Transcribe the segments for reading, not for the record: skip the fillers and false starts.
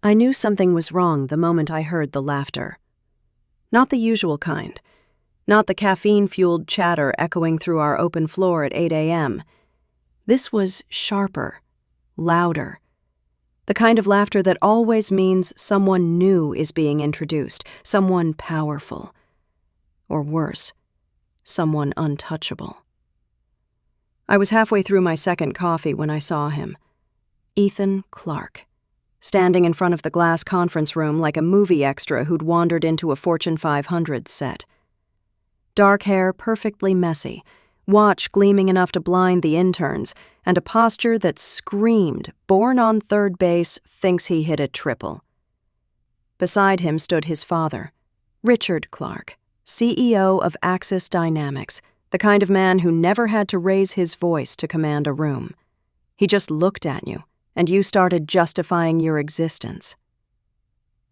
I knew something was wrong the moment I heard the laughter. Not the usual kind. Not the caffeine-fueled chatter echoing through our open floor at 8 a.m. This was sharper, louder. The kind of laughter that always means someone new is being introduced, someone powerful. Or worse, someone untouchable. I was halfway through my second coffee when I saw him. Ethan Clark, standing in front of the glass conference room like a movie extra who'd wandered into a Fortune 500 set. Dark hair perfectly messy, watch gleaming enough to blind the interns, and a posture that screamed, born on third base, thinks he hit a triple. Beside him stood his father, Richard Clark, CEO of Axis Dynamics, the kind of man who never had to raise his voice to command a room. He just looked at you, and you started justifying your existence.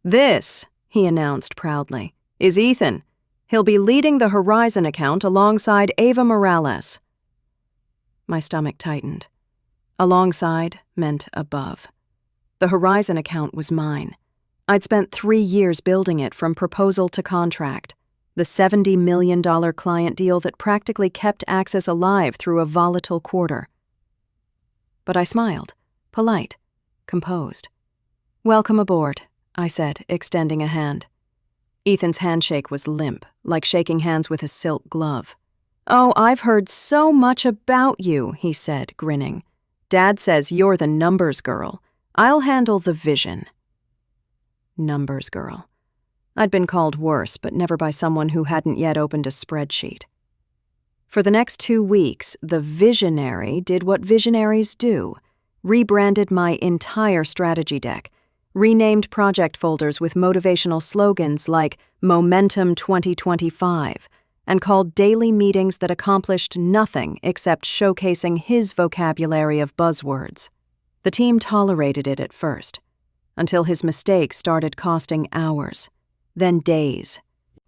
"This," he announced proudly, "is Ethan. He'll be leading the Horizon account alongside Ava Morales." My stomach tightened. Alongside meant above. The Horizon account was mine. I'd spent 3 years building it from proposal to contract, the $70 million client deal that practically kept Axis alive through a volatile quarter. But I smiled, polite, composed. "Welcome aboard," I said, extending a hand. Ethan's handshake was limp, like shaking hands with a silk glove. "Oh, I've heard so much about you," he said, grinning. "Dad says you're the numbers girl. I'll handle the vision." Numbers girl. I'd been called worse, but never by someone who hadn't yet opened a spreadsheet. For the next 2 weeks, the visionary did what visionaries do, rebranded my entire strategy deck, renamed project folders with motivational slogans like Momentum 2025, and called daily meetings that accomplished nothing except showcasing his vocabulary of buzzwords. The team tolerated it at first, until his mistakes started costing hours, then days.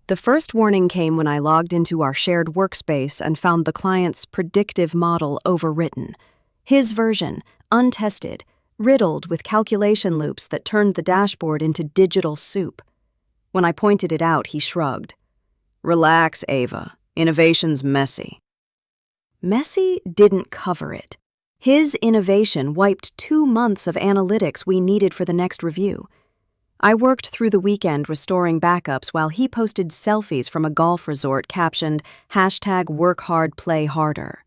The first warning came when I logged into our shared workspace and found the client's predictive model overwritten. His version, untested, riddled with calculation loops that turned the dashboard into digital soup. When I pointed it out, he shrugged. "Relax, Ava. Innovation's messy." Messy didn't cover it. His innovation wiped 2 months of analytics we needed for the next review. I worked through the weekend restoring backups while he posted selfies from a golf resort captioned #WorkHardPlayHarder.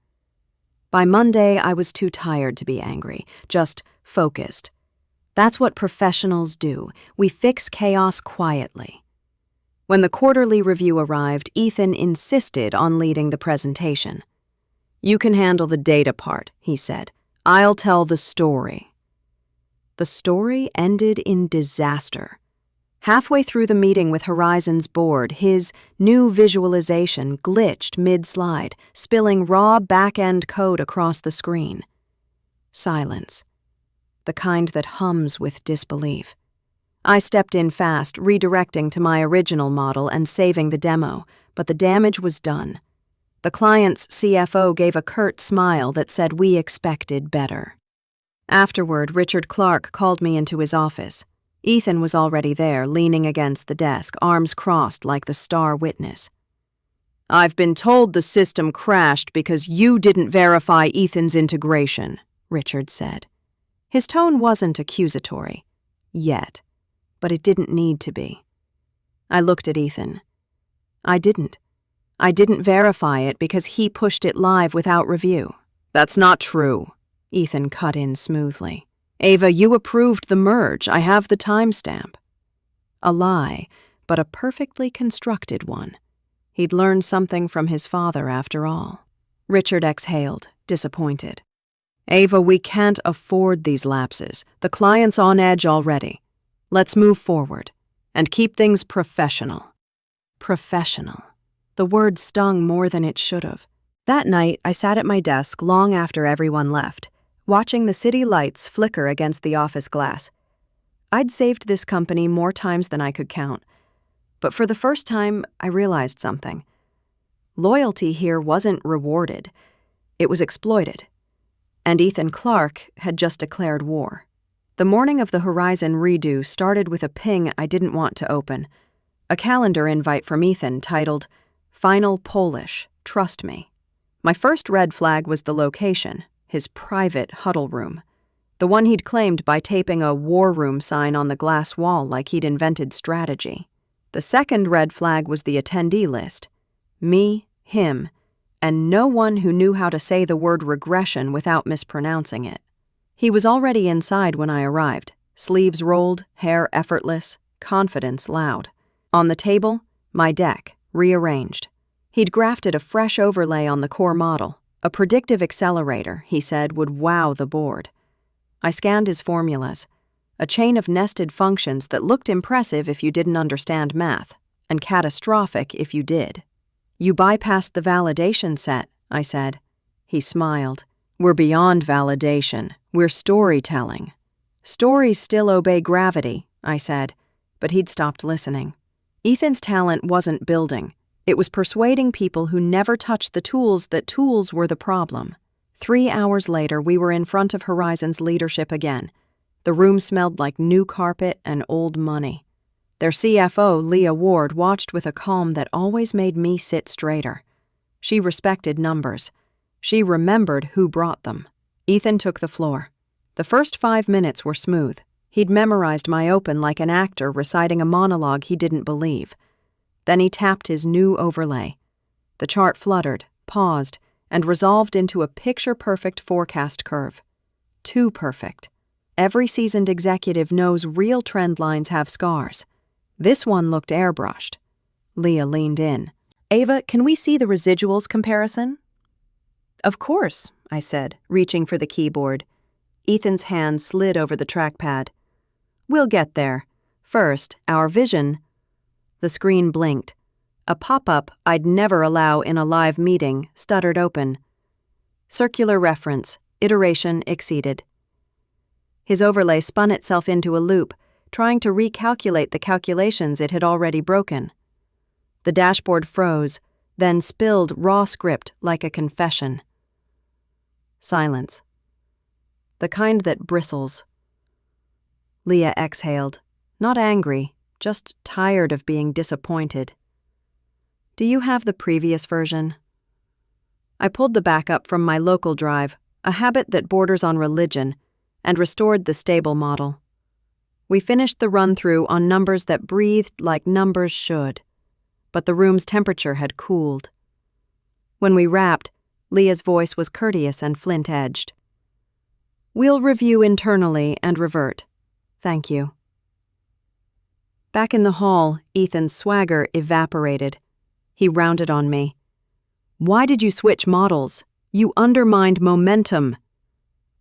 By Monday, I was too tired to be angry, just focused. That's what professionals do. We fix chaos quietly. When the quarterly review arrived, Ethan insisted on leading the presentation. "You can handle the data part," he said. "I'll tell the story." The story ended in disaster. Halfway through the meeting with Horizon's board, his new visualization glitched mid-slide, spilling raw back-end code across the screen. Silence. The kind that hums with disbelief. I stepped in fast, redirecting to my original model and saving the demo, but the damage was done. The client's CFO gave a curt smile that said we expected better. Afterward, Richard Clark called me into his office. Ethan was already there, leaning against the desk, arms crossed like the star witness. "I've been told the system crashed because you didn't verify Ethan's integration," Richard said. His tone wasn't accusatory. Yet. But it didn't need to be. I looked at Ethan. I didn't verify it because he pushed it live without review. "That's not true," Ethan cut in smoothly. "Ava, you approved the merge. I have the timestamp." A lie, but a perfectly constructed one. He'd learned something from his father after all. Richard exhaled, disappointed. "Ava, we can't afford these lapses. The client's on edge already. Let's move forward and keep things professional." Professional. The word stung more than it should have. That night, I sat at my desk long after everyone left, watching the city lights flicker against the office glass. I'd saved this company more times than I could count. But for the first time, I realized something. Loyalty here wasn't rewarded. It was exploited. And Ethan Clark had just declared war. The morning of the Horizon redo started with a ping I didn't want to open. A calendar invite from Ethan titled, "Final Polish, Trust Me." My first red flag was the location, his private huddle room. The one he'd claimed by taping a war room sign on the glass wall like he'd invented strategy. The second red flag was the attendee list. Me, him, and no one who knew how to say the word regression without mispronouncing it. He was already inside when I arrived, sleeves rolled, hair effortless, confidence loud. On the table, my deck, rearranged. He'd grafted a fresh overlay on the core model. A predictive accelerator, he said, would wow the board. I scanned his formulas, a chain of nested functions that looked impressive if you didn't understand math, and catastrophic if you did. "You bypassed the validation set," I said. He smiled. "We're beyond validation. We're storytelling." "Stories still obey gravity," I said, but he'd stopped listening. Ethan's talent wasn't building. It was persuading people who never touched the tools that tools were the problem. 3 hours later, we were in front of Horizon's leadership again. The room smelled like new carpet and old money. Their CFO, Leah Ward, watched with a calm that always made me sit straighter. She respected numbers. She remembered who brought them. Ethan took the floor. The first 5 minutes were smooth. He'd memorized my open like an actor reciting a monologue he didn't believe. Then he tapped his new overlay. The chart fluttered, paused, and resolved into a picture-perfect forecast curve. Too perfect. Every seasoned executive knows real trend lines have scars. This one looked airbrushed. Leah leaned in. "Ava, can we see the residuals comparison?" "Of course," I said, reaching for the keyboard. Ethan's hand slid over the trackpad. "We'll get there. First, our vision." The screen blinked. A pop-up I'd never allow in a live meeting stuttered open. "Circular reference. Iteration exceeded." His overlay spun itself into a loop, trying to recalculate the calculations it had already broken. The dashboard froze, then spilled raw script like a confession. Silence. The kind that bristles. Leah exhaled, not angry, just tired of being disappointed. "Do you have the previous version?" I pulled the backup from my local drive, a habit that borders on religion, and restored the stable model. We finished the run-through on numbers that breathed like numbers should, but the room's temperature had cooled. When we wrapped, Leah's voice was courteous and flint-edged. "We'll review internally and revert. Thank you." Back in the hall, Ethan's swagger evaporated. He rounded on me. "Why did you switch models? You undermined momentum."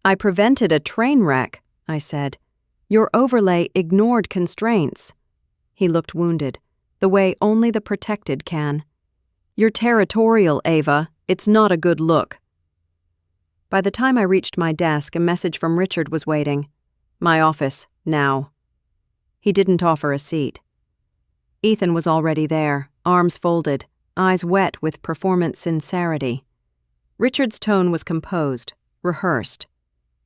"I prevented a train wreck," I said. "Your overlay ignored constraints." He looked wounded, the way only the protected can. "You're territorial, Ava. It's not a good look." By the time I reached my desk, a message from Richard was waiting. "My office, now." He didn't offer a seat. Ethan was already there, arms folded, eyes wet with performance sincerity. Richard's tone was composed, rehearsed.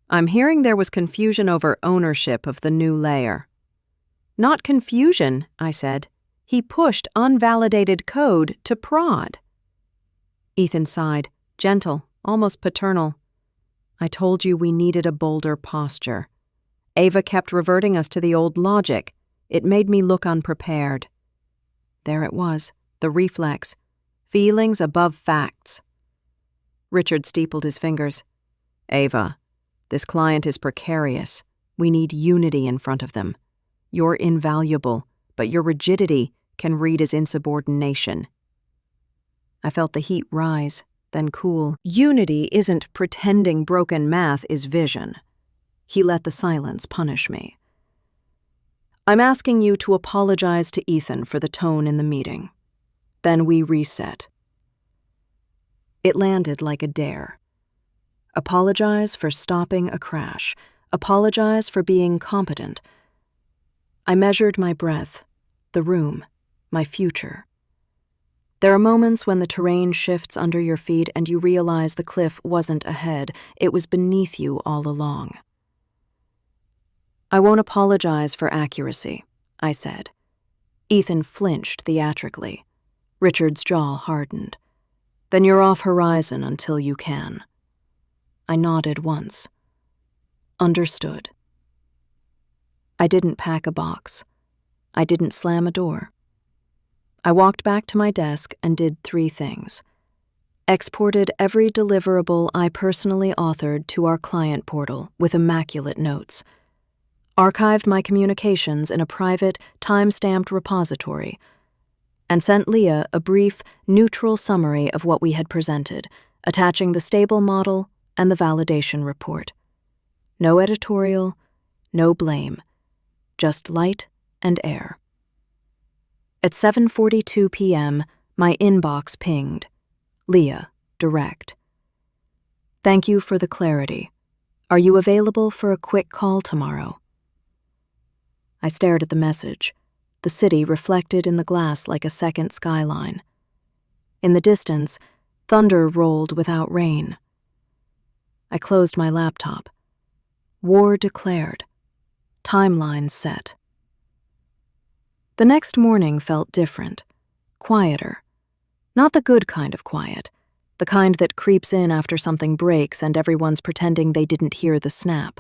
"I'm hearing there was confusion over ownership of the new layer." "Not confusion," I said. "He pushed unvalidated code to prod." Ethan sighed, gentle, almost paternal. "I told you we needed a bolder posture. Ava kept reverting us to the old logic. It made me look unprepared." There it was, the reflex. Feelings above facts. Richard steepled his fingers. "Ava, this client is precarious. We need unity in front of them. You're invaluable, but your rigidity can read as insubordination." I felt the heat rise, then cool. Unity isn't pretending broken math is vision. He let the silence punish me. "I'm asking you to apologize to Ethan for the tone in the meeting. Then we reset." It landed like a dare. Apologize for stopping a crash. Apologize for being competent. I measured my breath, the room, my future. There are moments when the terrain shifts under your feet and you realize the cliff wasn't ahead, it was beneath you all along. I won't apologize for accuracy, I said. Ethan flinched theatrically. Richard's jaw hardened. Then you're off Horizon until you can. I nodded once. Understood. I didn't pack a box. I didn't slam a door. I walked back to my desk and did 3 things. Exported every deliverable I personally authored to our client portal with immaculate notes. Archived my communications in a private, time-stamped repository, and sent Leah a brief, neutral summary of what we had presented, attaching the stable model and the validation report. No editorial, no blame, just light and air. At 7:42 p.m., my inbox pinged. Leah, direct. Thank you for the clarity. Are you available for a quick call tomorrow? I stared at the message, the city reflected in the glass like a second skyline. In the distance, thunder rolled without rain. I closed my laptop. War declared. Timeline set. The next morning felt different, quieter. Not the good kind of quiet, the kind that creeps in after something breaks and everyone's pretending they didn't hear the snap.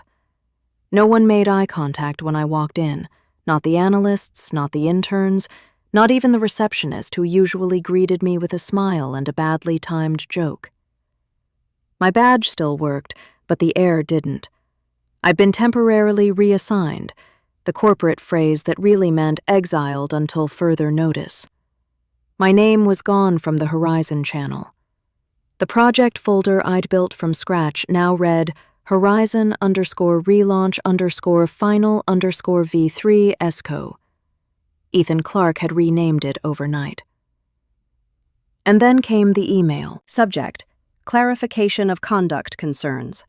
No one made eye contact when I walked in, not the analysts, not the interns, not even the receptionist who usually greeted me with a smile and a badly timed joke. My badge still worked, but the air didn't. I'd been temporarily reassigned, the corporate phrase that really meant exiled until further notice. My name was gone from the Horizon channel. The project folder I'd built from scratch now read Horizon_relaunch_final_V3 ESCO. Ethan Clark had renamed it overnight. And then came the email. Subject: Clarification of conduct concerns.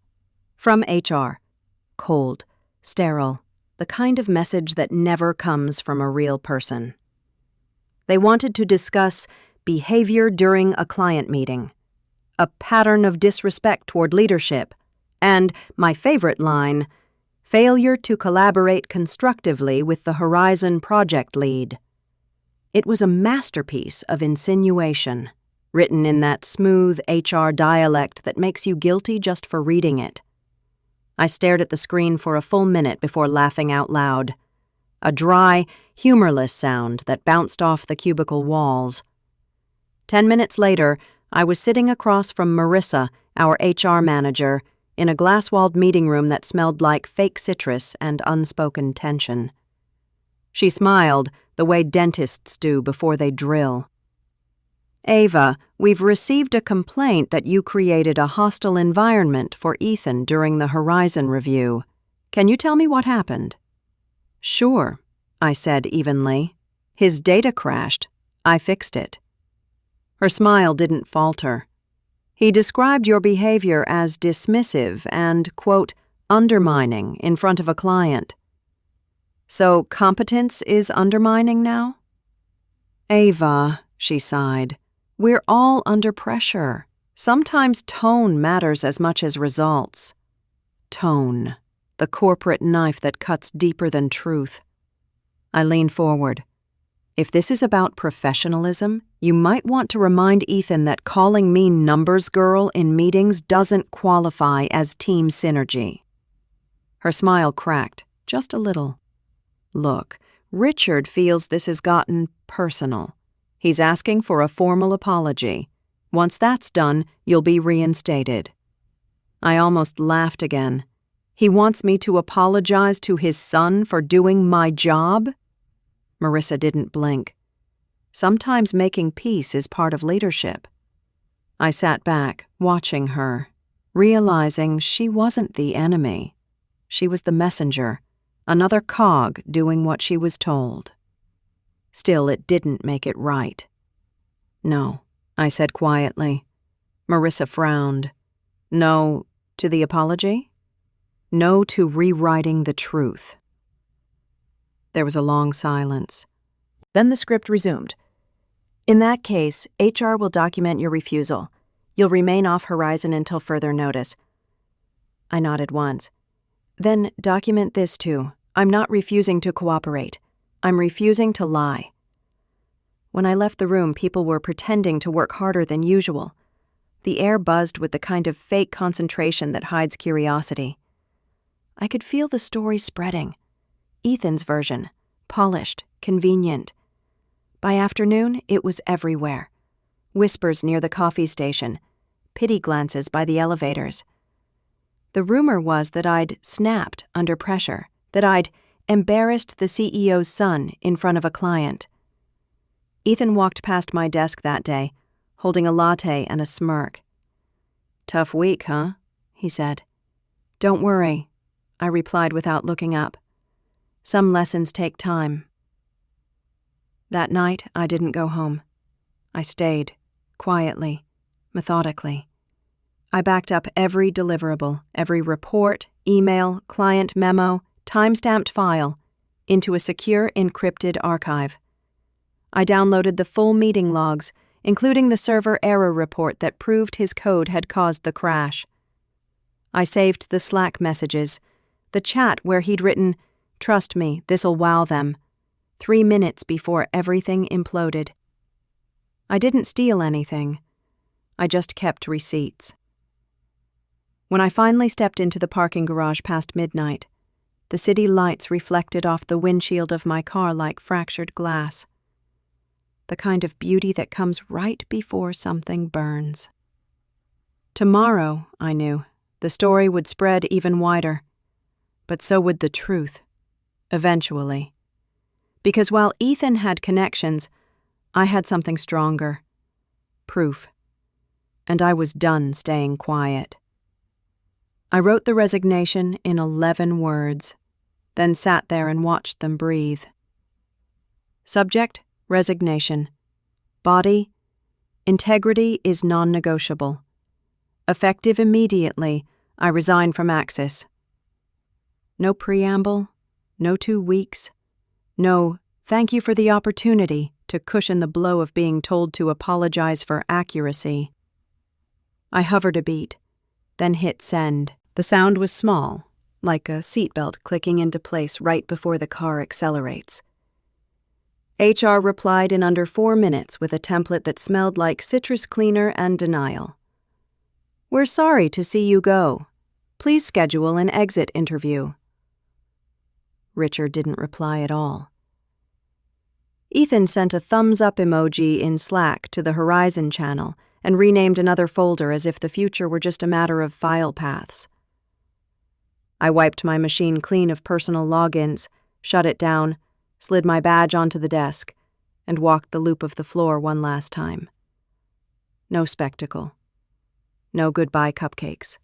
From HR. Cold, sterile, the kind of message that never comes from a real person. They wanted to discuss behavior during a client meeting, a pattern of disrespect toward leadership, and, my favorite line, failure to collaborate constructively with the Horizon project lead. It was a masterpiece of insinuation, written in that smooth HR dialect that makes you guilty just for reading it. I stared at the screen for a full minute before laughing out loud. A dry, humorless sound that bounced off the cubicle walls. 10 minutes later, I was sitting across from Marissa, our HR manager, in a glass-walled meeting room that smelled like fake citrus and unspoken tension. She smiled, the way dentists do before they drill. Ava, we've received a complaint that you created a hostile environment for Ethan during the Horizon review. Can you tell me what happened? Sure, I said evenly. His data crashed. I fixed it. Her smile didn't falter. He described your behavior as dismissive and, quote, undermining in front of a client. So competence is undermining now? Ava, she sighed, we're all under pressure. Sometimes tone matters as much as results. Tone, the corporate knife that cuts deeper than truth. I leaned forward. If this is about professionalism, you might want to remind Ethan that calling me numbers girl in meetings doesn't qualify as team synergy. Her smile cracked, just a little. Look, Richard feels this has gotten personal. He's asking for a formal apology. Once that's done, you'll be reinstated. I almost laughed again. He wants me to apologize to his son for doing my job? Marissa didn't blink. Sometimes making peace is part of leadership. I sat back, watching her, realizing she wasn't the enemy. She was the messenger, another cog doing what she was told. Still, it didn't make it right. No, I said quietly. Marissa frowned. No to the apology? No to rewriting the truth. There was a long silence. Then the script resumed. In that case, HR will document your refusal. You'll remain off Horizon until further notice. I nodded once. Then document this too. I'm not refusing to cooperate. I'm refusing to lie. When I left the room, people were pretending to work harder than usual. The air buzzed with the kind of fake concentration that hides curiosity. I could feel the story spreading. Ethan's version, polished, convenient. By afternoon, it was everywhere. Whispers near the coffee station, pity glances by the elevators. The rumor was that I'd snapped under pressure, that I'd embarrassed the CEO's son in front of a client. Ethan walked past my desk that day, holding a latte and a smirk. "Tough week, huh?" he said. "Don't worry," I replied without looking up. "Some lessons take time." That night, I didn't go home. I stayed, quietly, methodically. I backed up every deliverable, every report, email, client memo, time-stamped file, into a secure encrypted archive. I downloaded the full meeting logs, including the server error report that proved his code had caused the crash. I saved the Slack messages, the chat where he'd written, "Trust me, this'll wow them," 3 minutes before everything imploded. I didn't steal anything. I just kept receipts. When I finally stepped into the parking garage past midnight, the city lights reflected off the windshield of my car like fractured glass. The kind of beauty that comes right before something burns. Tomorrow, I knew, the story would spread even wider. But so would the truth, eventually. Because while Ethan had connections, I had something stronger. Proof. And I was done staying quiet. I wrote the resignation in 11 words, then sat there and watched them breathe. Subject, resignation. Body, integrity is non-negotiable. Effective immediately, I resign from Axis. No preamble, no 2 weeks, no "thank you for the opportunity" to cushion the blow of being told to apologize for accuracy. I hovered a beat, then hit send. The sound was small, like a seatbelt clicking into place right before the car accelerates. HR replied in under 4 minutes with a template that smelled like citrus cleaner and denial. "We're sorry to see you go. Please schedule an exit interview." Richard didn't reply at all. Ethan sent a thumbs-up emoji in Slack to the Horizon channel and renamed another folder as if the future were just a matter of file paths. I wiped my machine clean of personal logins, shut it down, slid my badge onto the desk, and walked the loop of the floor one last time. No spectacle. No goodbye cupcakes.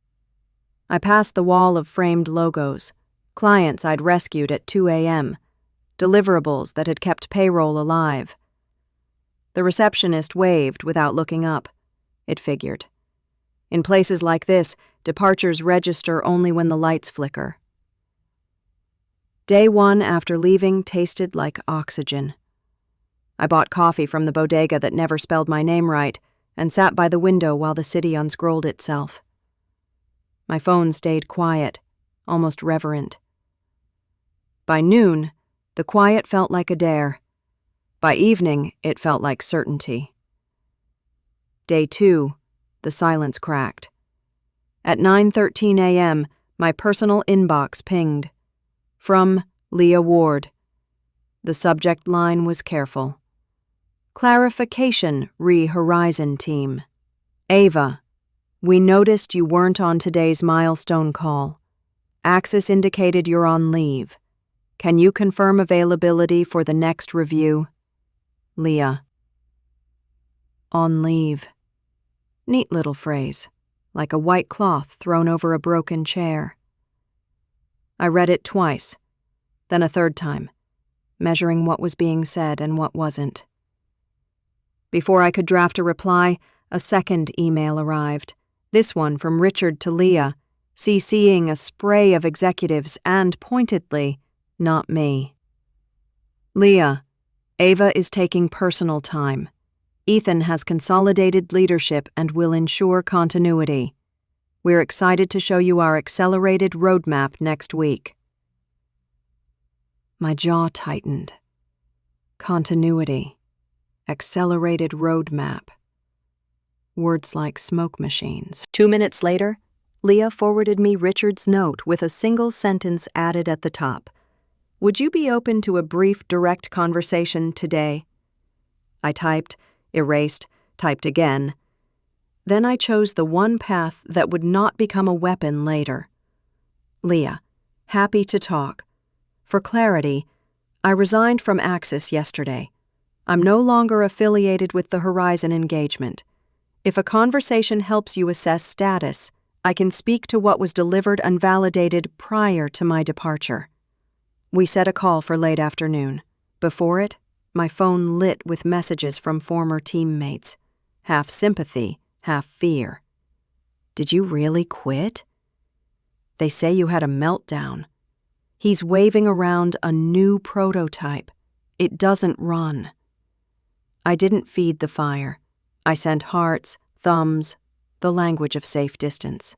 I passed the wall of framed logos, clients I'd rescued at 2 a.m., deliverables that had kept payroll alive. The receptionist waved without looking up. It figured. In places like this, departures register only when the lights flicker. Day 1 after leaving tasted like oxygen. I bought coffee from the bodega that never spelled my name right and sat by the window while the city unscrolled itself. My phone stayed quiet, almost reverent. By noon, the quiet felt like a dare. By evening, it felt like certainty. Day 2, the silence cracked. At 9:13 a.m., my personal inbox pinged. From Leah Ward. The subject line was careful. Clarification, Horizon team. Ava, we noticed you weren't on today's milestone call. Axis indicated you're on leave. Can you confirm availability for the next review? Leah. On leave. Neat little phrase, like a white cloth thrown over a broken chair. I read it twice, then a third time, measuring what was being said and what wasn't. Before I could draft a reply, a second email arrived, this one from Richard to Leah, CCing a spray of executives and, pointedly, not me. Leah, Ava is taking personal time. Ethan has consolidated leadership and will ensure continuity. We're excited to show you our accelerated roadmap next week. My jaw tightened. Continuity. Accelerated roadmap. Words like smoke machines. 2 minutes later, Leah forwarded me Richard's note with a single sentence added at the top. Would you be open to a brief, direct conversation today? I typed, erased, typed again. Then I chose the one path that would not become a weapon later. Leah, happy to talk. For clarity, I resigned from Axis yesterday. I'm no longer affiliated with the Horizon engagement. If a conversation helps you assess status, I can speak to what was delivered and validated prior to my departure. We set a call for late afternoon. Before it, my phone lit with messages from former teammates, half sympathy, half fear. Did you really quit? They say you had a meltdown. He's waving around a new prototype. It doesn't run. I didn't feed the fire. I sent hearts, thumbs, the language of safe distance.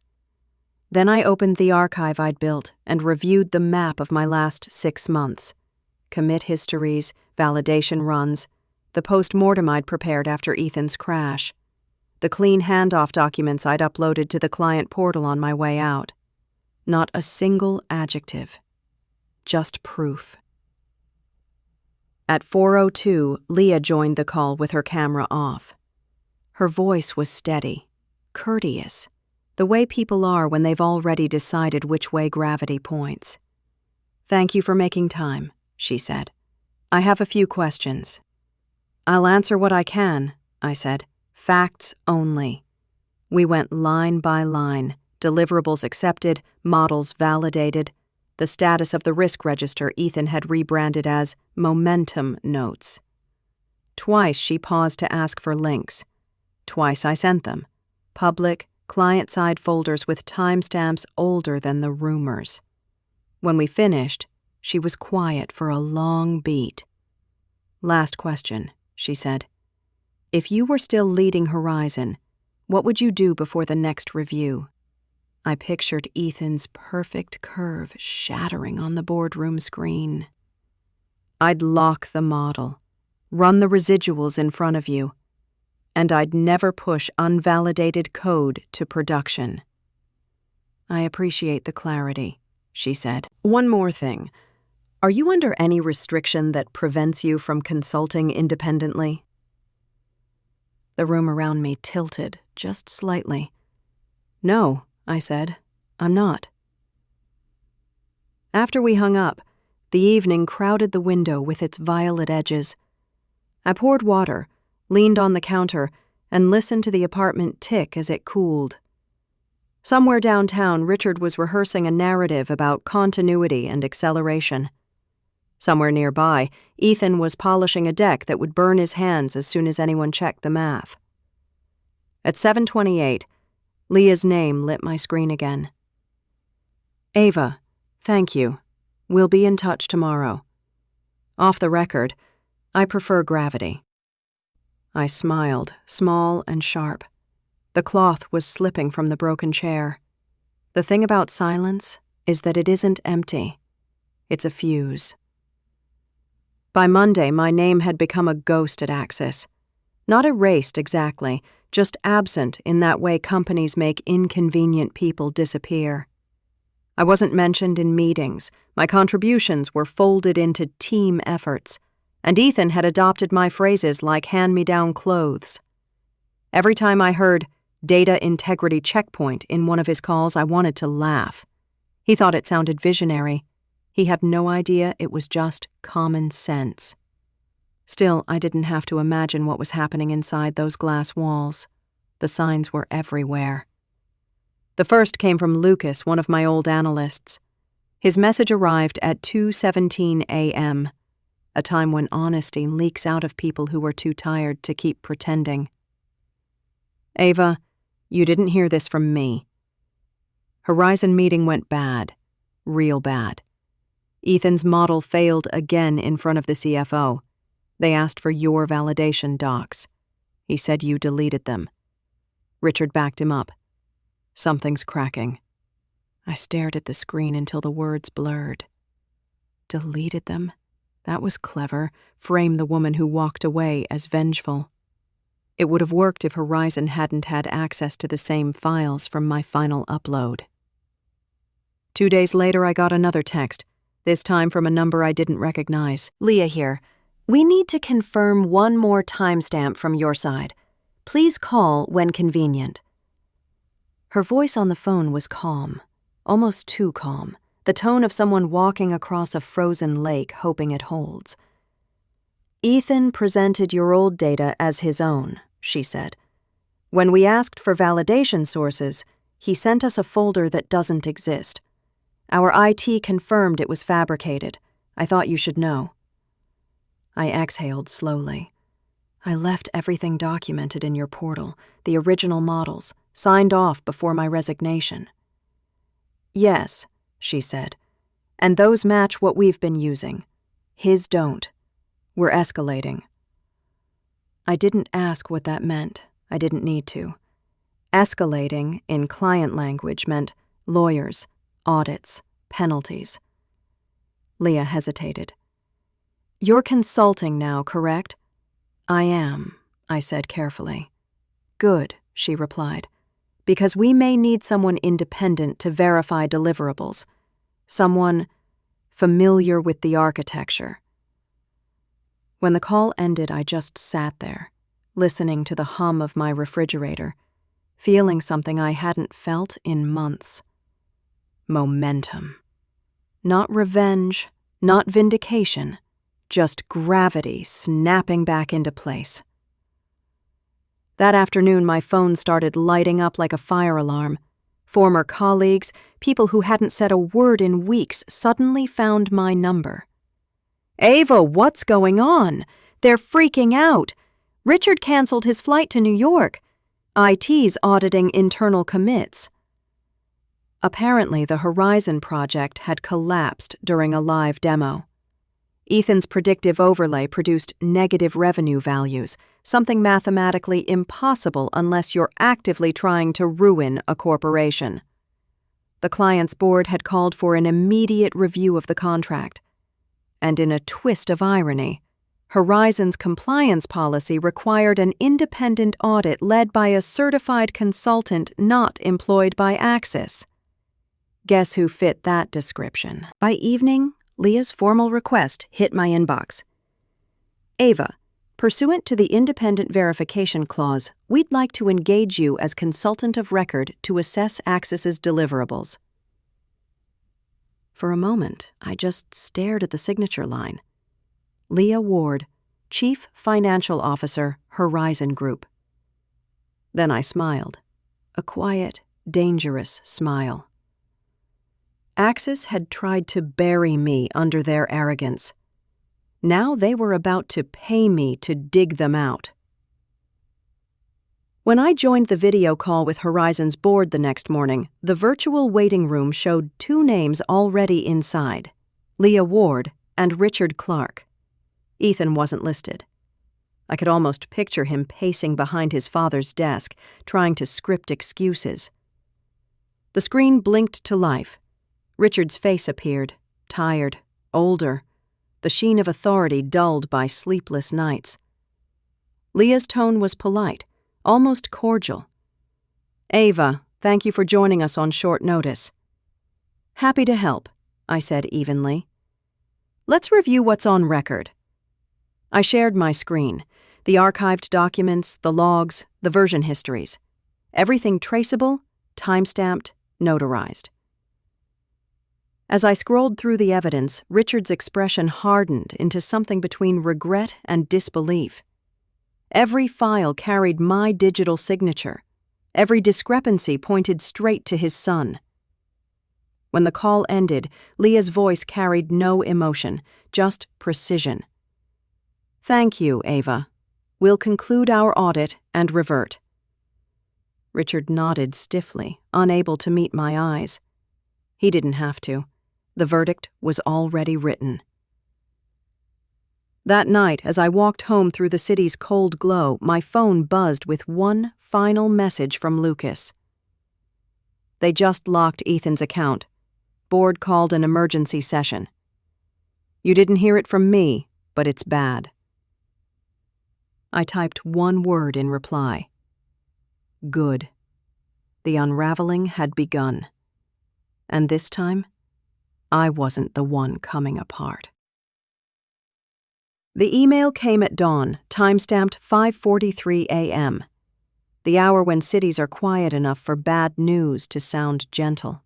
Then I opened the archive I'd built and reviewed the map of my last 6 months. Commit histories, validation runs, the post-mortem I'd prepared after Ethan's crash, the clean handoff documents I'd uploaded to the client portal on my way out. Not a single adjective. Just proof. At 4:02, Leah joined the call with her camera off. Her voice was steady, courteous, the way people are when they've already decided which way gravity points. Thank you for making time, she said. I have a few questions. I'll answer what I can, I said. Facts only. We went line by line, deliverables accepted, models validated. The status of the risk register Ethan had rebranded as momentum notes. Twice she paused to ask for links. Twice I sent them. Public, client-side folders with timestamps older than the rumors. When we finished, she was quiet for a long beat. Last question, she said. If you were still leading Horizon, what would you do before the next review? I pictured Ethan's perfect curve shattering on the boardroom screen. I'd lock the model, run the residuals in front of you, and I'd never push unvalidated code to production. I appreciate the clarity, she said. One more thing. Are you under any restriction that prevents you from consulting independently? The room around me tilted just slightly. No, I said. I'm not. After we hung up, the evening crowded the window with its violet edges. I poured water, leaned on the counter, and listened to the apartment tick as it cooled. Somewhere downtown, Richard was rehearsing a narrative about continuity and acceleration. Somewhere nearby, Ethan was polishing a deck that would burn his hands as soon as anyone checked the math. At 7:28, Leah's name lit my screen again. Ava, thank you. We'll be in touch tomorrow. Off the record, I prefer gravity. I smiled, small and sharp. The cloth was slipping from the broken chair. The thing about silence is that it isn't empty. It's a fuse. By Monday, my name had become a ghost at Axis. Not erased exactly, just absent in that way companies make inconvenient people disappear. I wasn't mentioned in meetings. My contributions were folded into team efforts, and Ethan had adopted my phrases like hand-me-down clothes. Every time I heard data integrity checkpoint in one of his calls, I wanted to laugh. He thought it sounded visionary. He had no idea it was just common sense. Still, I didn't have to imagine what was happening inside those glass walls. The signs were everywhere. The first came from Lucas, one of my old analysts. His message arrived at 2:17 a.m., a time when honesty leaks out of people who are too tired to keep pretending. Ava, you didn't hear this from me. Horizon meeting went bad, real bad. Ethan's model failed again in front of the CFO. They asked for your validation docs. He said you deleted them. Richard backed him up. Something's cracking. I stared at the screen until the words blurred. Deleted them. That was clever. Frame the woman who walked away as vengeful. It would have worked if Horizon hadn't had access to the same files from my final upload. 2 days later, I got another text, this time from a number I didn't recognize. Leah here. We need to confirm one more timestamp from your side. Please call when convenient. Her voice on the phone was calm, almost too calm, the tone of someone walking across a frozen lake hoping it holds. Ethan presented your old data as his own, she said. When we asked for validation sources, he sent us a folder that doesn't exist. Our IT confirmed it was fabricated. I thought you should know. I exhaled slowly. I left everything documented in your portal, the original models, signed off before my resignation. Yes, she said, and those match what we've been using. His don't. We're escalating. I didn't ask what that meant. I didn't need to. Escalating, in client language, meant lawyers, audits, penalties. Leah hesitated. You're consulting now, correct? I am, I said carefully. Good, she replied, because we may need someone independent to verify deliverables, someone familiar with the architecture. When the call ended, I just sat there, listening to the hum of my refrigerator, feeling something I hadn't felt in months. Momentum. Not revenge, not vindication, just gravity snapping back into place. That afternoon, my phone started lighting up like a fire alarm. Former colleagues, people who hadn't said a word in weeks, suddenly found my number. Ava, what's going on? They're freaking out. Richard canceled his flight to New York. IT's auditing internal commits. Apparently, the Horizon project had collapsed during a live demo. Ethan's predictive overlay produced negative revenue values, something mathematically impossible unless you're actively trying to ruin a corporation. The client's board had called for an immediate review of the contract. And in a twist of irony, Horizon's compliance policy required an independent audit led by a certified consultant not employed by Axis. Guess who fit that description? By evening, Leah's formal request hit my inbox. Ava, pursuant to the independent verification clause, we'd like to engage you as consultant of record to assess Axis's deliverables. For a moment, I just stared at the signature line. Leah Ward, Chief Financial Officer, Horizon Group. Then I smiled, a quiet, dangerous smile. Axis had tried to bury me under their arrogance. Now they were about to pay me to dig them out. When I joined the video call with Horizon's board the next morning, the virtual waiting room showed 2 names already inside, Leah Ward and Richard Clark. Ethan wasn't listed. I could almost picture him pacing behind his father's desk, trying to script excuses. The screen blinked to life. Richard's face appeared, tired, older, the sheen of authority dulled by sleepless nights. Leah's tone was polite, almost cordial. Ava, thank you for joining us on short notice. Happy to help, I said evenly. Let's review what's on record. I shared my screen, the archived documents, the logs, the version histories. Everything traceable, time-stamped, notarized. As I scrolled through the evidence, Richard's expression hardened into something between regret and disbelief. Every file carried my digital signature. Every discrepancy pointed straight to his son. When the call ended, Leah's voice carried no emotion, just precision. Thank you, Ava. We'll conclude our audit and revert. Richard nodded stiffly, unable to meet my eyes. He didn't have to. The verdict was already written. That night, as I walked home through the city's cold glow, my phone buzzed with one final message from Lucas. They just locked Ethan's account. Board called an emergency session. You didn't hear it from me, but it's bad. I typed one word in reply. Good. The unraveling had begun. And this time, I wasn't the one coming apart. The email came at dawn, time-stamped 5:43 a.m., the hour when cities are quiet enough for bad news to sound gentle.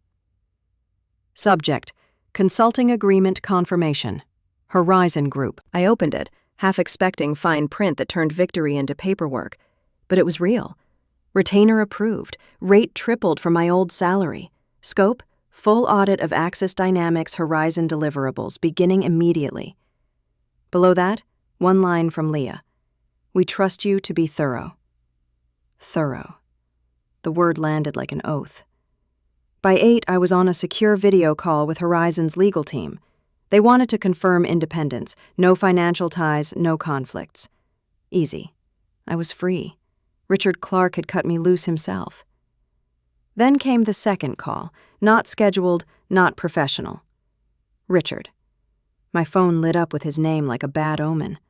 Subject: Consulting Agreement Confirmation. Horizon Group. I opened it, half expecting fine print that turned victory into paperwork. But it was real. Retainer approved. Rate tripled from my old salary. Scope: full audit of Axis Dynamics Horizon deliverables, beginning immediately. Below that, one line from Leah. We trust you to be thorough. Thorough. The word landed like an oath. By 8, I was on a secure video call with Horizon's legal team. They wanted to confirm independence, no financial ties, no conflicts. Easy. I was free. Richard Clark had cut me loose himself. Then came the second call, not scheduled, not professional. Richard. My phone lit up with his name like a bad omen.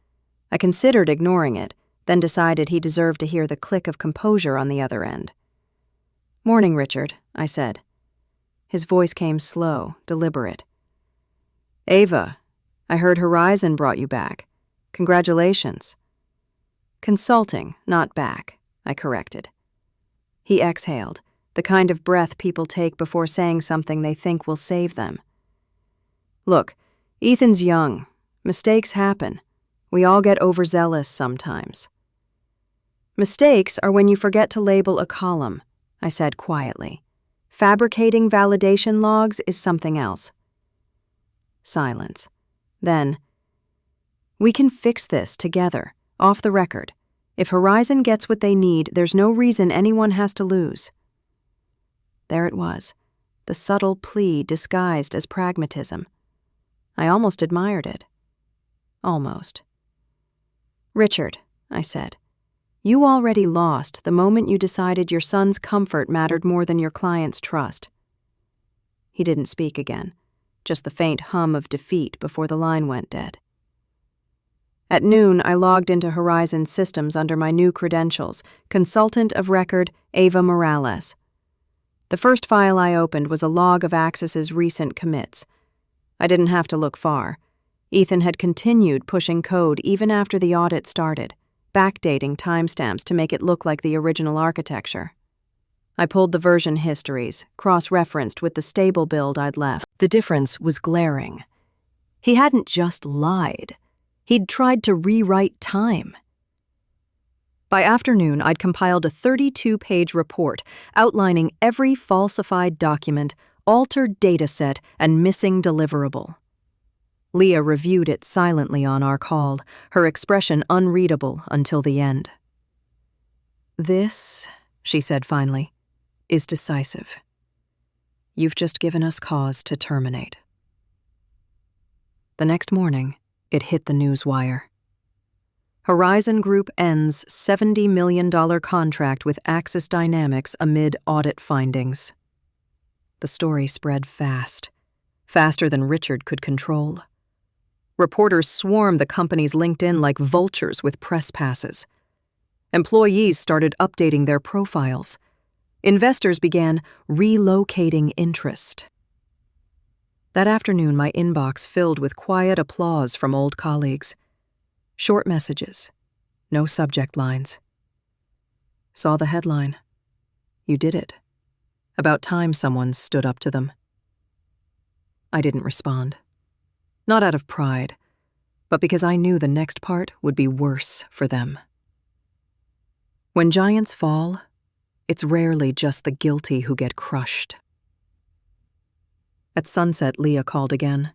I considered ignoring it, then decided he deserved to hear the click of composure on the other end. Morning, Richard, I said. His voice came slow, deliberate. Ava, I heard Horizon brought you back. Congratulations. Consulting, not back, I corrected. He exhaled, the kind of breath people take before saying something they think will save them. Look, Ethan's young. Mistakes happen. We all get overzealous sometimes. Mistakes are when you forget to label a column, I said quietly. Fabricating validation logs is something else. Silence. Then, we can fix this together, off the record. If Horizon gets what they need, there's no reason anyone has to lose. There it was, the subtle plea disguised as pragmatism. I almost admired it. Almost. Richard, I said, you already lost the moment you decided your son's comfort mattered more than your client's trust. He didn't speak again, just the faint hum of defeat before the line went dead. At noon, I logged into Horizon's systems under my new credentials, Consultant of Record, Ava Morales. The first file I opened was a log of Axis's recent commits. I didn't have to look far. Ethan had continued pushing code even after the audit started, backdating timestamps to make it look like the original architecture. I pulled the version histories, cross-referenced with the stable build I'd left. The difference was glaring. He hadn't just lied. He'd tried to rewrite time. By afternoon, I'd compiled a 32-page report outlining every falsified document, altered dataset, and missing deliverable. Leah reviewed it silently on our call, her expression unreadable until the end. This, she said finally, is decisive. You've just given us cause to terminate. The next morning, it hit the news wire. Horizon Group ends $70 million contract with Axis Dynamics amid audit findings. The story spread fast, faster than Richard could control. Reporters swarmed the company's LinkedIn like vultures with press passes. Employees started updating their profiles. Investors began relocating interest. That afternoon, my inbox filled with quiet applause from old colleagues. Short messages, no subject lines. Saw the headline. You did it. About time someone stood up to them. I didn't respond. Not out of pride, but because I knew the next part would be worse for them. When giants fall, it's rarely just the guilty who get crushed. At sunset, Leah called again.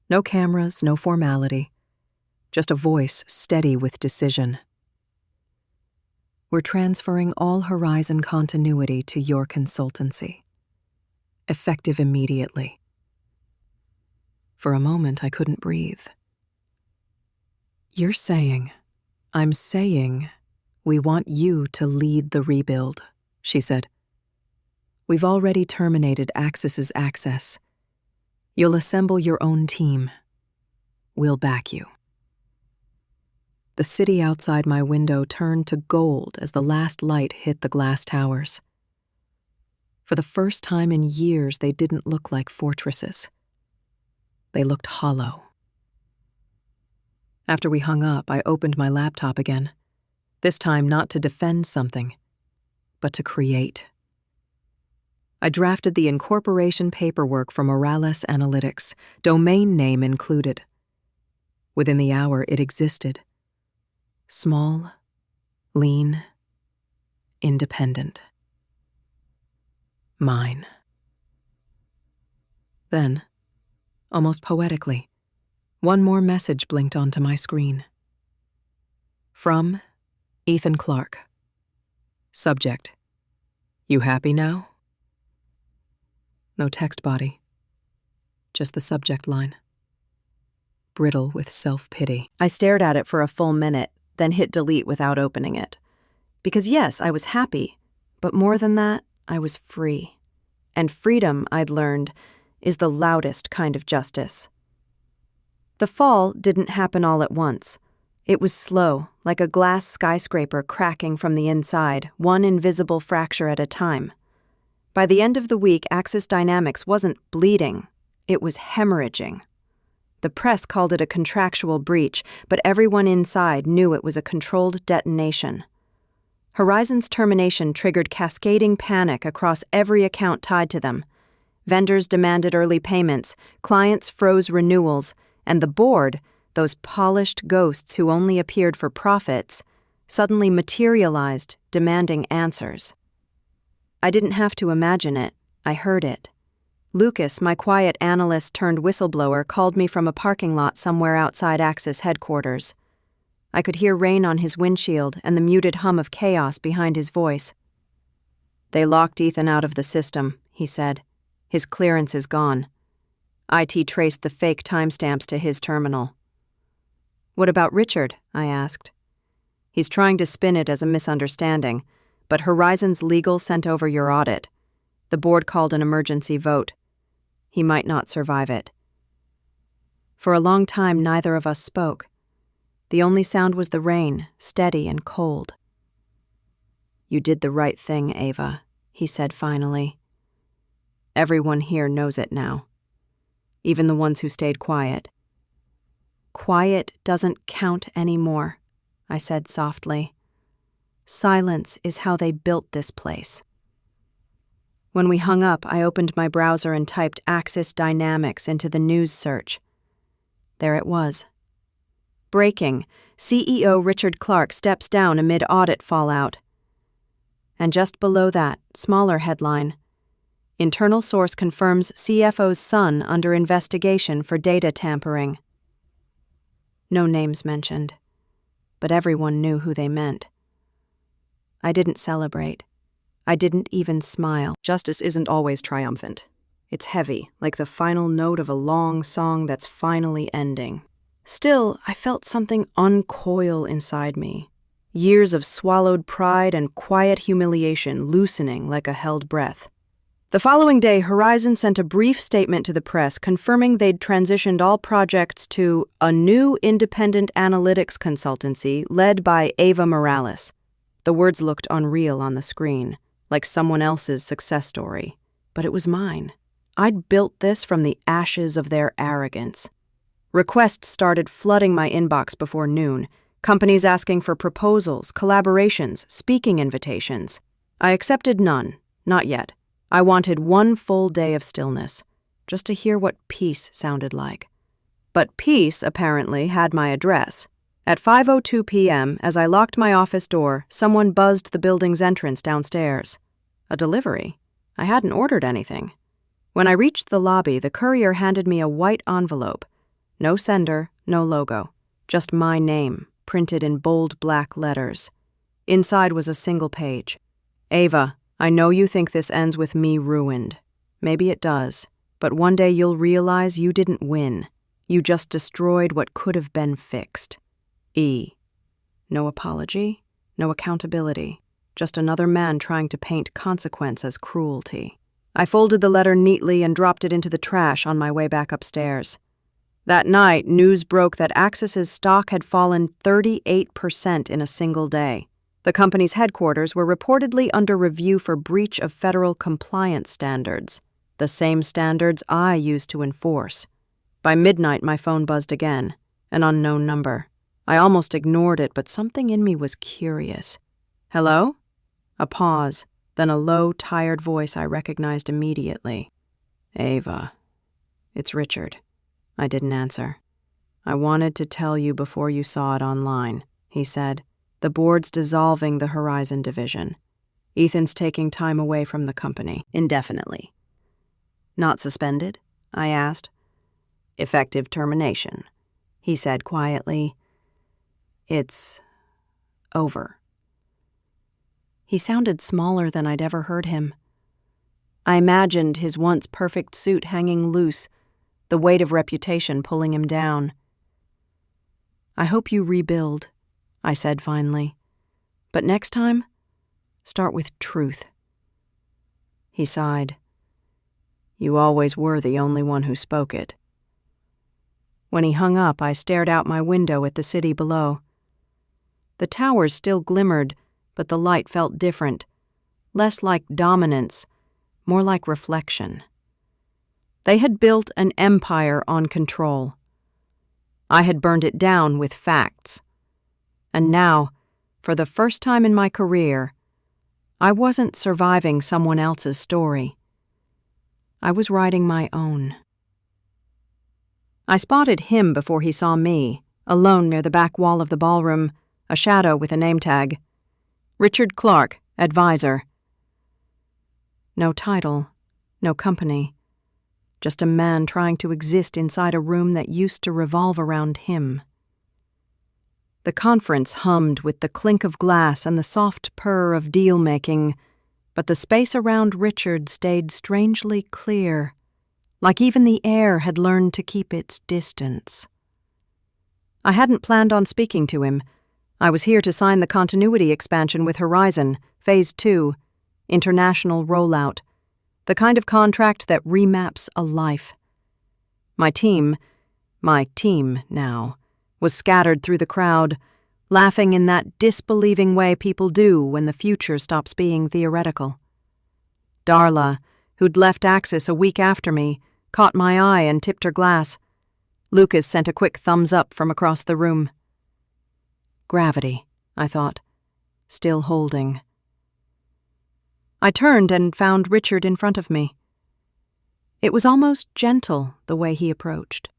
No cameras, no formality. Just a voice steady with decision. We're transferring all Horizon continuity to your consultancy. Effective immediately. For a moment, I couldn't breathe. You're saying, I'm saying, we want you to lead the rebuild, she said. We've already terminated Axis's access. You'll assemble your own team. we'll back you." The city outside my window turned to gold as the last light hit the glass towers. For the first time in years, they didn't look like fortresses. They looked hollow. After we hung up, I opened my laptop again, this time not to defend something, but to create. I drafted the incorporation paperwork for Morales Analytics, domain name included. Within the hour, it existed. Small, lean, independent. Mine. Then, almost poetically, one more message blinked onto my screen. From Ethan Clark. Subject: "You happy now?" No text body. Just the subject line. Brittle with self-pity. I stared at it for a full minute, then hit delete without opening it. Because yes, I was happy, but more than that, I was free. And freedom, I'd learned, is the loudest kind of justice. The fall didn't happen all at once. It was slow, like a glass skyscraper cracking from the inside, one invisible fracture at a time. By the end of the week, Axis Dynamics wasn't bleeding, it was hemorrhaging. The press called it a contractual breach, but everyone inside knew it was a controlled detonation. Horizon's termination triggered cascading panic across every account tied to them. Vendors demanded early payments, clients froze renewals, and the board, those polished ghosts who only appeared for profits, suddenly materialized, demanding answers. I didn't have to imagine it, I heard it. Lucas, my quiet analyst turned whistleblower, called me from a parking lot somewhere outside Axis headquarters. I could hear rain on his windshield and the muted hum of chaos behind his voice. "They locked Ethan out of the system," he said. "His clearance is gone. IT traced the fake timestamps to his terminal." "What about Richard?" I asked. "He's trying to spin it as a misunderstanding, but Horizon's legal sent over your audit. The board called an emergency vote. He might not survive it." For a long time, neither of us spoke. The only sound was the rain, steady and cold. "You did the right thing, Ava," he said finally. "Everyone here knows it now. Even the ones who stayed quiet." "Quiet doesn't count anymore," I said softly. "Silence is how they built this place." When we hung up, I opened my browser and typed Axis Dynamics into the news search. There it was. Breaking: CEO Richard Clark steps down amid audit fallout. And just below that, smaller headline: Internal source confirms CFO's son under investigation for data tampering. No names mentioned, but everyone knew who they meant. I didn't celebrate. I didn't even smile. Justice isn't always triumphant. It's heavy, like the final note of a long song that's finally ending. Still, I felt something uncoil inside me. Years of swallowed pride and quiet humiliation loosening like a held breath. The following day, Horizon sent a brief statement to the press confirming they'd transitioned all projects to a new independent analytics consultancy led by Ava Morales. The words looked unreal on the screen, like someone else's success story, but it was mine. I'd built this from the ashes of their arrogance. Requests started flooding my inbox before noon, companies asking for proposals, collaborations, speaking invitations. I accepted none, not yet. I wanted one full day of stillness, just to hear what peace sounded like. But peace, apparently, had my address. At 5:02 p.m., as I locked my office door, someone buzzed the building's entrance downstairs. A delivery. I hadn't ordered anything. When I reached the lobby, the courier handed me a white envelope. No sender, no logo. Just my name, printed in bold black letters. Inside was a single page. "Ava, I know you think this ends with me ruined. Maybe it does, but one day you'll realize you didn't win. You just destroyed what could have been fixed. E." No apology, no accountability, just another man trying to paint consequence as cruelty. I folded the letter neatly and dropped it into the trash on my way back upstairs. That night, news broke that Axis's stock had fallen 38% in a single day. The company's headquarters were reportedly under review for breach of federal compliance standards, the same standards I used to enforce. By midnight, my phone buzzed again, an unknown number. I almost ignored it, but something in me was curious. Hello? A pause, then a low, tired voice I recognized immediately. Ava. It's Richard. I didn't answer. I wanted to tell you before you saw it online, he said. The board's dissolving the Horizon division. Ethan's taking time away from the company. Indefinitely. Not suspended? I asked. Effective termination, he said quietly. It's over. He sounded smaller than I'd ever heard him. I imagined his once perfect suit hanging loose, the weight of reputation pulling him down. I hope you rebuild, I said finally. But next time, start with truth. He sighed. You always were the only one who spoke it. When he hung up, I stared out my window at the city below. The towers still glimmered, but the light felt different, less like dominance, more like reflection. They had built an empire on control. I had burned it down with facts. And now, for the first time in my career, I wasn't surviving someone else's story. I was writing my own. I spotted him before he saw me, alone near the back wall of the ballroom, a shadow with a name tag. Richard Clark, advisor. No title, no company. Just a man trying to exist inside a room that used to revolve around him. The conference hummed with the clink of glass and the soft purr of deal-making, but the space around Richard stayed strangely clear, like even the air had learned to keep its distance. I hadn't planned on speaking to him. I was here to sign the continuity expansion with Horizon, Phase 2, international rollout, the kind of contract that remaps a life. My team now, was scattered through the crowd, laughing in that disbelieving way people do when the future stops being theoretical. Darla, who'd left Axis a week after me, caught my eye and tipped her glass. Lucas sent a quick thumbs up from across the room. Gravity, I thought, still holding. I turned and found Richard in front of me. It was almost gentle, the way he approached.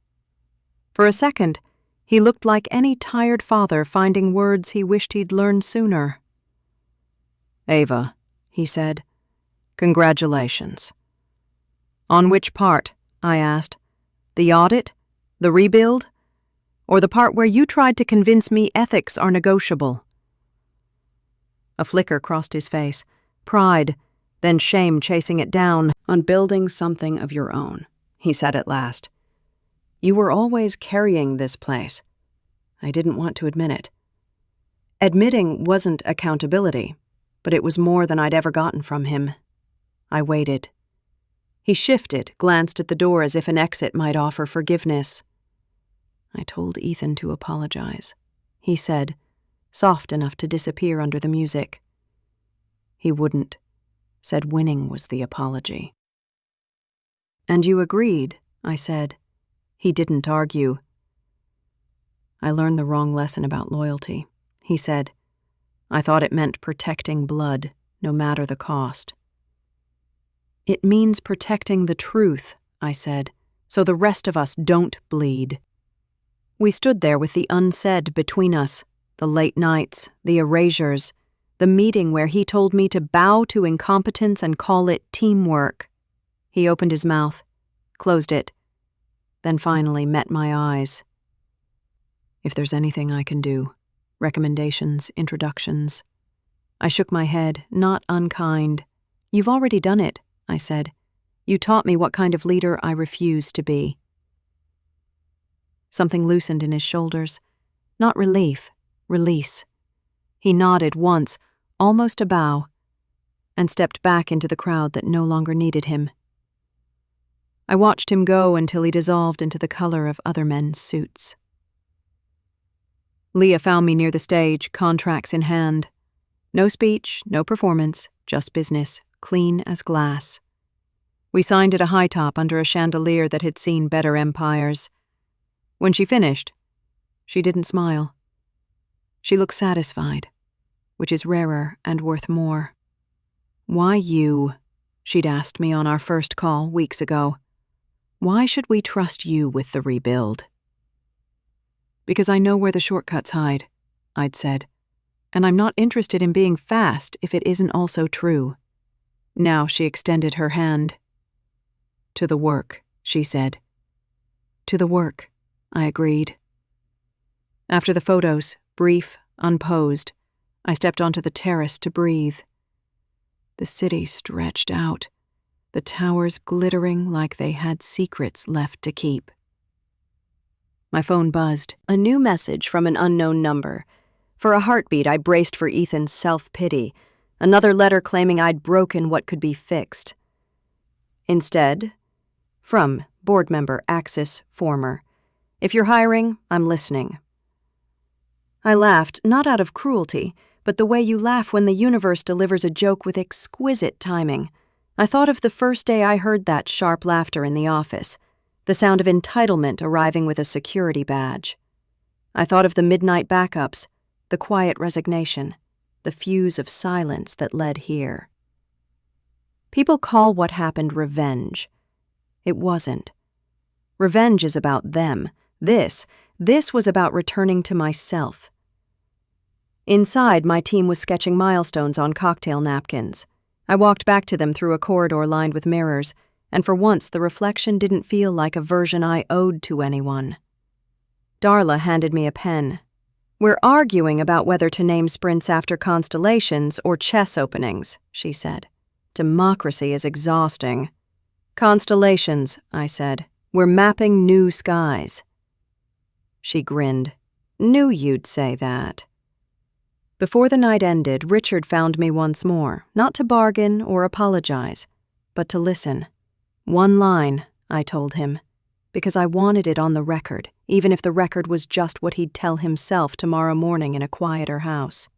For a second, he looked like any tired father finding words he wished he'd learned sooner. Ava, he said, congratulations. On which part? I asked. The audit? The rebuild? Or the part where you tried to convince me ethics are negotiable? A flicker crossed his face, pride, then shame chasing it down. On building something of your own, he said at last. You were always carrying this place. I didn't want to admit it. Admitting wasn't accountability, but it was more than I'd ever gotten from him. I waited. He shifted, glanced at the door as if an exit might offer forgiveness. I told Ethan to apologize, he said, soft enough to disappear under the music. He wouldn't, said winning was the apology. And you agreed, I said. He didn't argue. I learned the wrong lesson about loyalty, he said. I thought it meant protecting blood, no matter the cost. It means protecting the truth, I said, so the rest of us don't bleed. We stood there with the unsaid between us, the late nights, the erasures, the meeting where he told me to bow to incompetence and call it teamwork. He opened his mouth, closed it, then finally met my eyes. If there's anything I can do, recommendations, introductions. I shook my head, not unkind. You've already done it, I said. You taught me what kind of leader I refuse to be. Something loosened in his shoulders. Not relief, release. He nodded once, almost a bow, and stepped back into the crowd that no longer needed him. I watched him go until he dissolved into the color of other men's suits. Leah found me near the stage, contracts in hand. No speech, no performance, just business, clean as glass. We signed at a high top under a chandelier that had seen better empires. When she finished, she didn't smile. She looked satisfied, which is rarer and worth more. "Why you?" she'd asked me on our first call weeks ago. "Why should we trust you with the rebuild?" "Because I know where the shortcuts hide," I'd said, "and I'm not interested in being fast if it isn't also true." Now she extended her hand. "To the work," she said. "To the work," I agreed. After the photos, brief, unposed, I stepped onto the terrace to breathe. The city stretched out, the towers glittering like they had secrets left to keep. My phone buzzed. A new message from an unknown number. For a heartbeat, I braced for Ethan's self-pity, another letter claiming I'd broken what could be fixed. Instead, from board member Axis Former. "If you're hiring, I'm listening." I laughed, not out of cruelty, but the way you laugh when the universe delivers a joke with exquisite timing. I thought of the first day I heard that sharp laughter in the office, the sound of entitlement arriving with a security badge. I thought of the midnight backups, the quiet resignation, the fuse of silence that led here. People call what happened revenge. It wasn't. Revenge is about them. This was about returning to myself. Inside, my team was sketching milestones on cocktail napkins. I walked back to them through a corridor lined with mirrors, and for once the reflection didn't feel like a version I owed to anyone. Darla handed me a pen. "We're arguing about whether to name sprints after constellations or chess openings," she said. "Democracy is exhausting." "Constellations," I said. "We're mapping new skies." She grinned. "Knew you'd say that." Before the night ended, Richard found me once more, not to bargain or apologize, but to listen. "One line," I told him, because I wanted it on the record, even if the record was just what he'd tell himself tomorrow morning in a quieter house.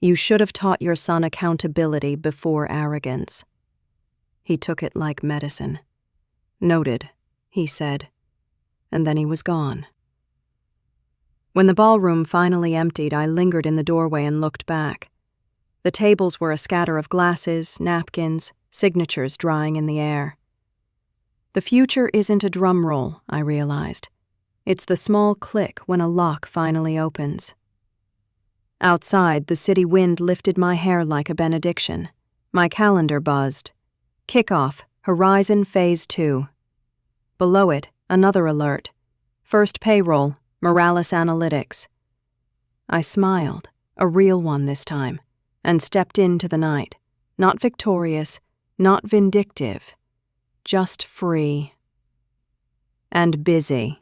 "You should have taught your son accountability before arrogance." He took it like medicine. "Noted," he said, and then he was gone. When the ballroom finally emptied, I lingered in the doorway and looked back. The tables were a scatter of glasses, napkins, signatures drying in the air. The future isn't a drum roll, I realized. It's the small click when a lock finally opens. Outside, the city wind lifted my hair like a benediction. My calendar buzzed. Kickoff, Horizon Phase 2. Below it, another alert. First payroll, Morales Analytics. I smiled, a real one this time, and stepped into the night, not victorious, not vindictive, just free. And busy.